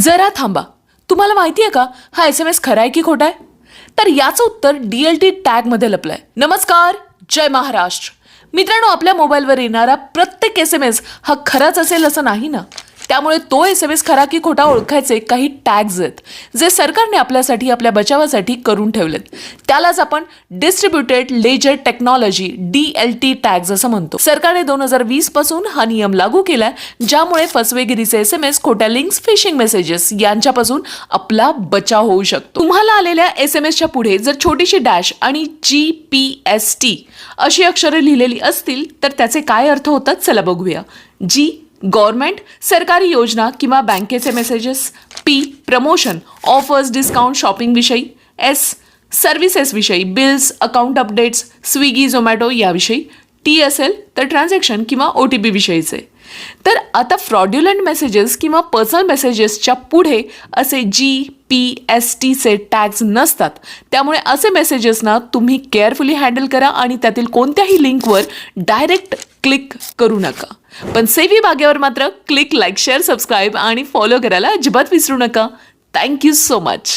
जरा थांबा, तुम्हाला माहिती आहे का हा SMS खरा आहे की खोटा आहे? तर याचं उत्तर DLT टॅग मध्ये लपलंय. नमस्कार, जय महाराष्ट्र. मित्रांनो, आपल्या मोबाईलवर येणारा प्रत्येक SMS हा खराच असेल असं नाही ना. त्यामुळे तो SMS खरा की खोटा ओळखायचे काही टॅग्स आहेत जे सरकारने आपल्यासाठी, आपल्या बचावासाठी करून ठेवलेत. त्यालाच आपण distributed ledger technology DLT tags असं म्हणतो. सरकारने 2020 पासून हा नियम लागू केलाय, ज्यामुळे फसवेगिरीचे SMS, खोट्या लिंक्स, फिशिंग मेसेजेस यांच्यापासून आपला बचाव होऊ शकतो. तुम्हाला आलेल्या SMSच्या पुढे जर छोटीशी डॅश आणि GPST अशी अक्षरे लिहिलेली असतील तर त्याचे काय अर्थ होतात चला बघूया. G गव्हर्नमेंट, सरकारी योजना किंवा बँकेचे messages. P promotion, offers, discount, shopping विषयी. S सर्व्हिसेस विषयी, bills, account updates, Swiggy, Zomato याविषयी. T असेल तर ट्रान्झॅक्शन किंवा OTP विषयीचे. तर आता फ्रॉड्युलंट मेसेजेस किंवा पर्सनल मेसेजेसच्या पुढे असे GPSTचे टॅग्स नसतात. त्यामुळे असे मेसेजेसना तुम्ही केअरफुली हँडल करा आणि त्यातील कोणत्याही लिंकवर डायरेक्ट क्लिक करू नका. पण सेवी बागेवर मात्र क्लिक, लाईक, शेअर, सबस्क्राईब आणि फॉलो करायला अजिबात विसरू नका. Thank you so much.